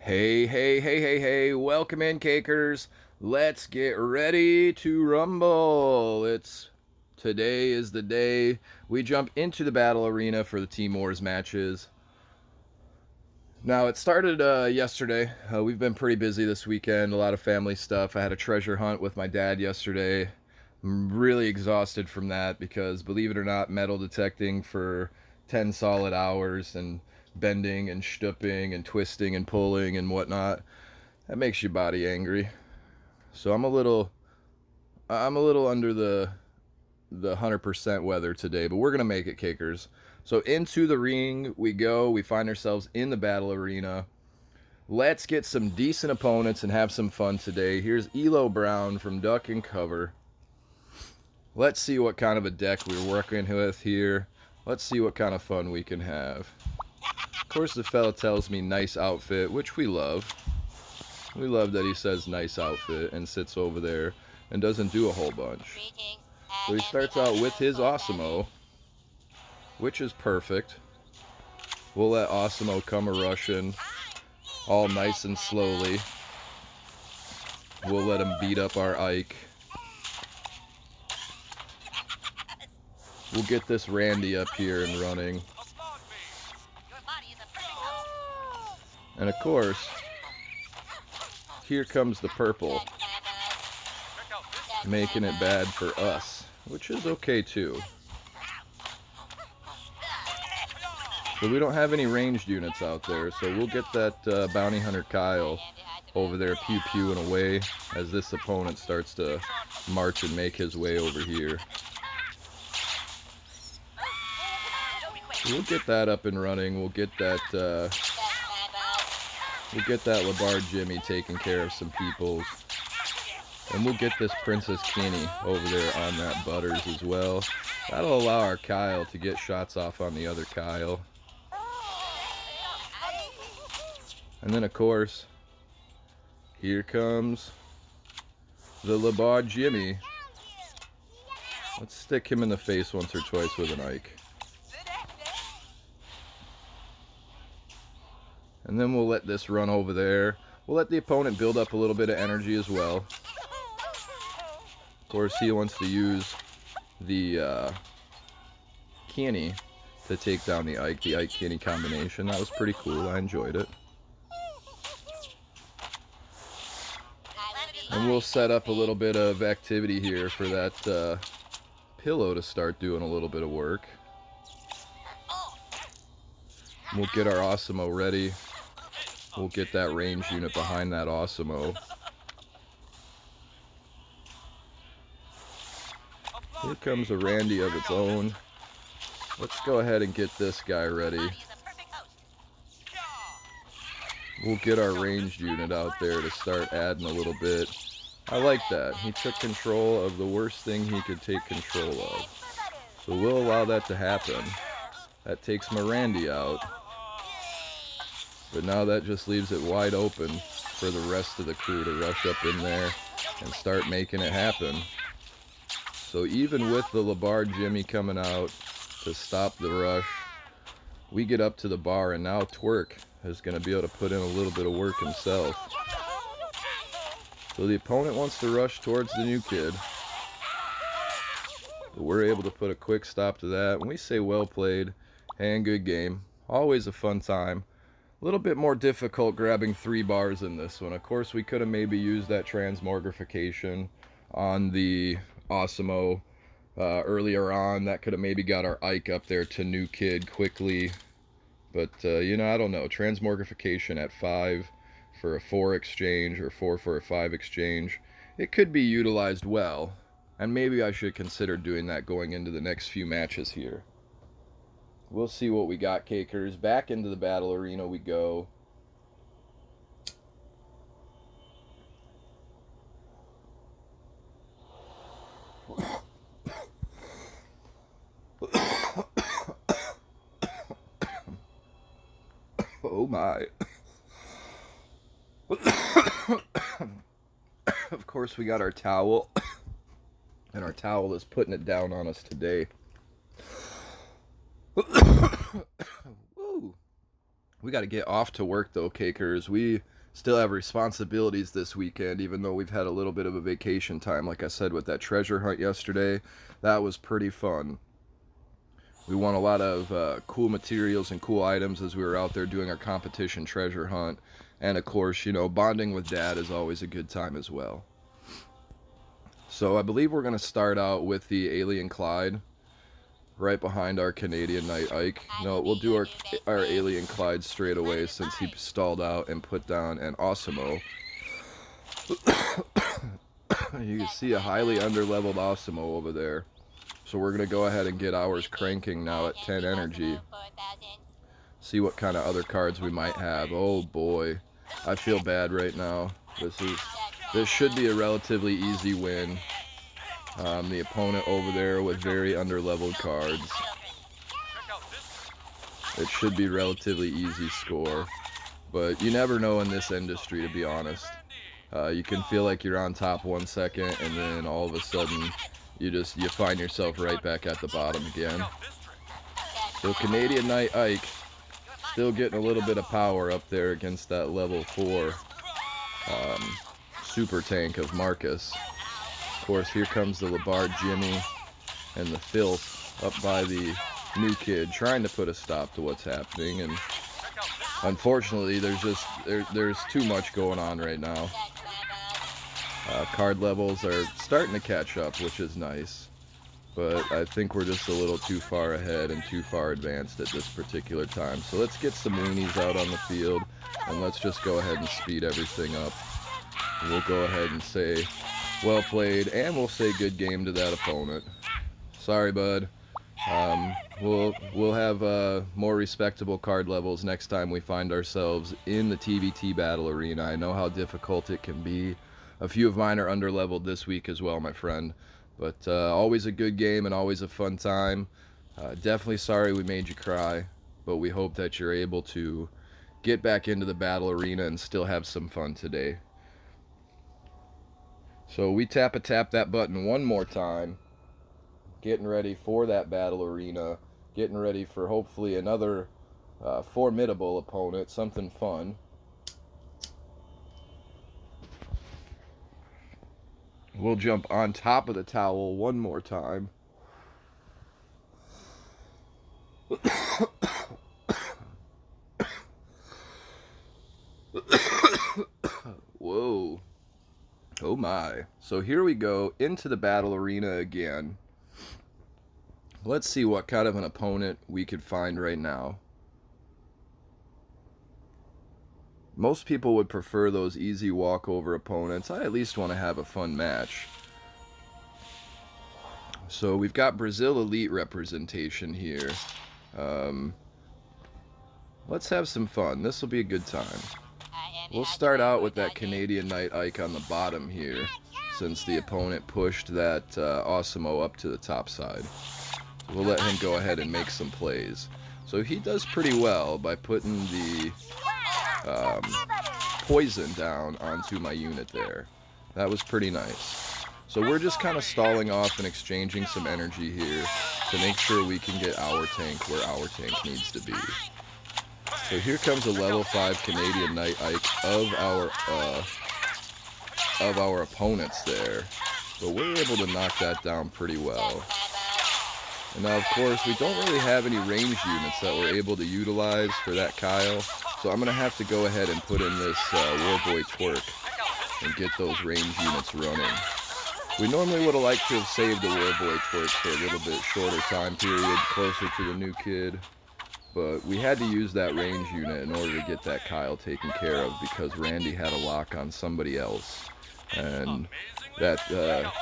Hey, welcome in, Cakers. Let's get ready to rumble. Today is the day we jump into the battle arena for the Team Wars matches. Now, it started yesterday. We've been pretty busy this weekend, a lot of family stuff. I had a treasure hunt with my dad yesterday. I'm really exhausted from that because, believe it or not, metal detecting for 10 solid hours and bending and stooping and twisting and pulling and whatnot, that makes your body angry. So I'm a little under the 100% weather today, but we're gonna make it, Cakers. So into the ring we go. We find ourselves in the battle arena. Let's get some decent opponents and have some fun today. Here's Elo Brown from Duck and Cover. Let's see what kind of a deck we're working with here. Let's see what kind of fun we can have. Of course, the fella tells me nice outfit, which we love. We love that he says nice outfit and sits over there and doesn't do a whole bunch. So he starts out with his Awesemo, which is perfect. We'll let Awesemo come a-rushing all nice and slowly. We'll let him beat up our Ike. We'll get this Randy up here and running. And of course, here comes the purple, making it bad for us, which is okay too. So we don't have any ranged units out there, so we'll get that Bounty Hunter Kyle over there pew-pewing away as this opponent starts to march and make his way over here. We'll get that up and running. We'll get that Labarre Jimmy taking care of some peoples. And we'll get this Princess Kenny over there on that Butters as well. That'll allow our Kyle to get shots off on the other Kyle. And then, of course, here comes the Labarre Jimmy. Let's stick him in the face once or twice with an Ike. And then we'll let this run over there. We'll let the opponent build up a little bit of energy as well. Of course, he wants to use the Kenny to take down the Ike-Kenny combination. That was pretty cool. I enjoyed it. And we'll set up a little bit of activity here for that Pillow to start doing a little bit of work. We'll get our Awesemo ready. We'll get that range unit behind that Awesemo. Here comes a Randy of its own. Let's go ahead and get this guy ready. We'll get our ranged unit out there to start adding a little bit. I like that. He took control of the worst thing he could take control of. So we'll allow that to happen. That takes my Randy out. But now that just leaves it wide open for the rest of the crew to rush up in there and start making it happen. So even with the Labarre Jimmy coming out to stop the rush, we get up to the bar, and now Twerk is going to be able to put in a little bit of work himself. So the opponent wants to rush towards the new kid. But we're able to put a quick stop to that. And we say well played and good game. Always a fun time. A little bit more difficult grabbing 3 bars in this one. Of course, we could have maybe used that transmogrification on the Awesemo earlier on. That could have maybe got our Ike up there to new kid quickly. But, you know, I don't know. Transmogrification at 5 for a 4 exchange or 4 for a 5 exchange. It could be utilized well. And maybe I should consider doing that going into the next few matches here. We'll see what we got, Cakers. Back into the battle arena we go. Oh my. Of course, we got our towel. And our towel is putting it down on us today. Woo. We got to get off to work though, Cakers. We Still have responsibilities this weekend, even though we've had a little bit of a vacation time. Like I said, with that treasure hunt yesterday, that was pretty fun. We won a lot of cool materials and cool items as we were out there doing our competition treasure hunt. And of course, you know, bonding with Dad is always a good time as well. So I believe we're going to start out with the Alien Clyde right behind our Canadian Knight Ike. No, we'll do our Alien Clyde straight away since he stalled out and put down an Osimo. You can see a highly underleveled Osimo over there. So we're going to go ahead and get ours cranking now at 10 energy. See what kind of other cards we might have. Oh boy, I feel bad right now. This should be a relatively easy win. The opponent over there with very underleveled cards. It should be relatively easy score. But you never know in this industry, to be honest. You can feel like you're on top 1 second, and then all of a sudden you find yourself right back at the bottom again. So Canadian Knight Ike still getting a little bit of power up there against that level 4 super tank of Marcus. Of course, here comes the Labard Jimmy and the Filth up by the new kid trying to put a stop to what's happening, and unfortunately there's too much going on right now. Card levels are starting to catch up, which is nice, but I think we're just a little too far ahead and too far advanced at this particular time. So let's get some weenies out on the field, and let's just go ahead and speed everything up. We'll go ahead and say well played, and we'll say good game to that opponent. Sorry, bud. We'll have more respectable card levels next time we find ourselves in the TVT battle arena. I know how difficult it can be. A few of mine are underleveled this week as well, my friend. But always a good game and always a fun time. Definitely sorry we made you cry, but we hope that you're able to get back into the battle arena and still have some fun today. So we tap that button one more time, getting ready for that battle arena, getting ready for hopefully another formidable opponent, something fun. We'll jump on top of the towel one more time. Whoa. Oh my. So here we go into the battle arena again. Let's see what kind of an opponent we could find right now. Most people would prefer those easy walkover opponents. I at least want to have a fun match. So we've got Brazil Elite representation here. Let's have some fun. This will be a good time. We'll start out with that Canadian Knight Ike on the bottom here, since the opponent pushed that Osimo up to the top side. We'll let him go ahead and make some plays. So he does pretty well by putting the poison down onto my unit there. That was pretty nice. So we're just kind of stalling off and exchanging some energy here to make sure we can get our tank where our tank needs to be. So here comes a level 5 Canadian Knight Ike of our opponents there. But we're able to knock that down pretty well. And now, of course, we don't really have any range units that we're able to utilize for that Kyle. So I'm going to have to go ahead and put in this Warboy Twerk and get those range units running. We normally would have liked to have saved the Warboy Twerk for a little bit shorter time period, closer to the new kid. But we had to use that range unit in order to get that Kyle taken care of because Randy had a lock on somebody else. And that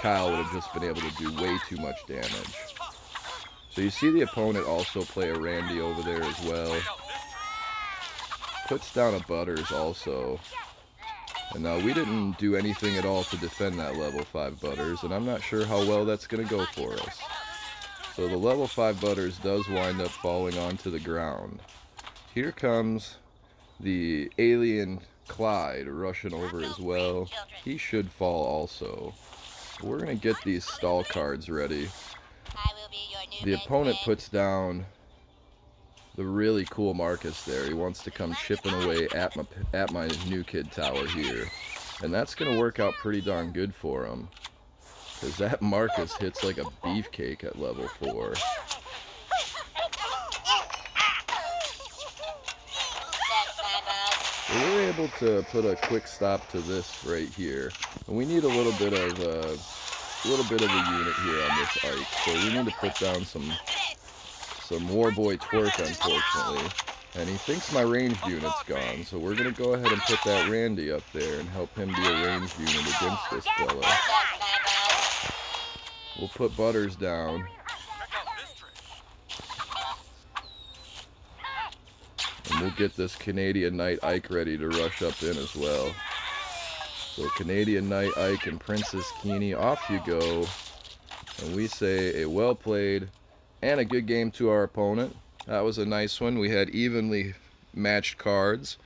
Kyle would have just been able to do way too much damage. So you see the opponent also play a Randy over there as well. Puts down a Butters also. And now we didn't do anything at all to defend that level 5 Butters, and I'm not sure how well that's going to go for us. So the level 5 Butters does wind up falling onto the ground. Here comes the Alien Clyde rushing over as well. He should fall also. We're going to get these stall cards ready. The opponent puts down the really cool Marcus there. He wants to come chipping away at my new kid tower here. And that's going to work out pretty darn good for him. Because that Marcus hits like a beefcake at level 4. We were able to put a quick stop to this right here. And we need a little bit of a unit here on this Ike. So we need to put down some Warboy Twerk, unfortunately. And he thinks my ranged unit's gone, so we're going to go ahead and put that Randy up there and help him be a ranged unit against this fella. We'll put Butters down. And we'll get this Canadian Knight Ike ready to rush up in as well. So Canadian Knight Ike and Princess Keeney, off you go. And we say a well played and a good game to our opponent. That was a nice one. We had evenly matched cards.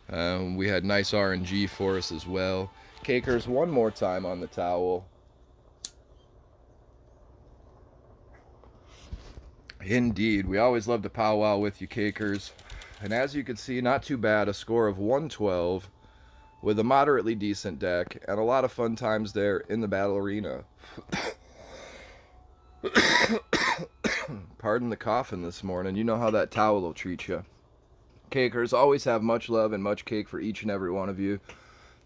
We had nice RNG for us as well. Cakers, one more time on the towel. Indeed, we always love to powwow with you, Cakers. And as you can see, not too bad. A score of 112 with a moderately decent deck and a lot of fun times there in the battle arena. Pardon the coughing this morning. You know how that towel will treat you. Cakers, always have much love and much cake for each and every one of you.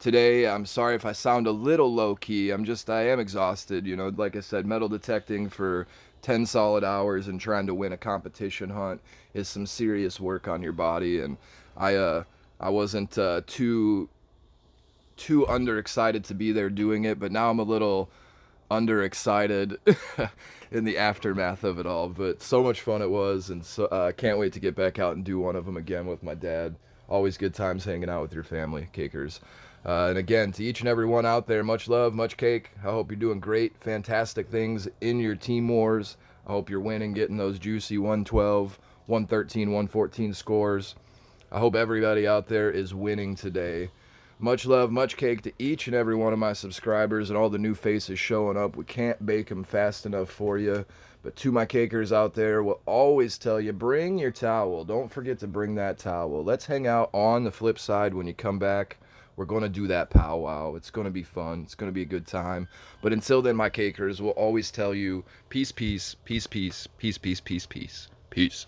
Today, I'm sorry if I sound a little low-key. I am exhausted. You know, like I said, metal detecting for 10 solid hours and trying to win a competition hunt is some serious work on your body. And I wasn't too underexcited to be there doing it, but now I'm a little underexcited in the aftermath of it all. But so much fun it was, and so can't wait to get back out and do one of them again with my dad. Always good times hanging out with your family, Cakers. And again, to each and every one out there, much love, much cake. I hope you're doing great, fantastic things in your team wars. I hope you're winning, getting those juicy 112, 113, 114 scores. I hope everybody out there is winning today. Much love, much cake to each and every one of my subscribers and all the new faces showing up. We can't bake them fast enough for you. But to my cakers out there, we'll always tell you, bring your towel. Don't forget to bring that towel. Let's hang out on the flip side when you come back. We're going to do that powwow. It's going to be fun. It's going to be a good time. But until then, my cakers, we'll always tell you, peace, peace, peace, peace, peace, peace, peace, peace. Peace.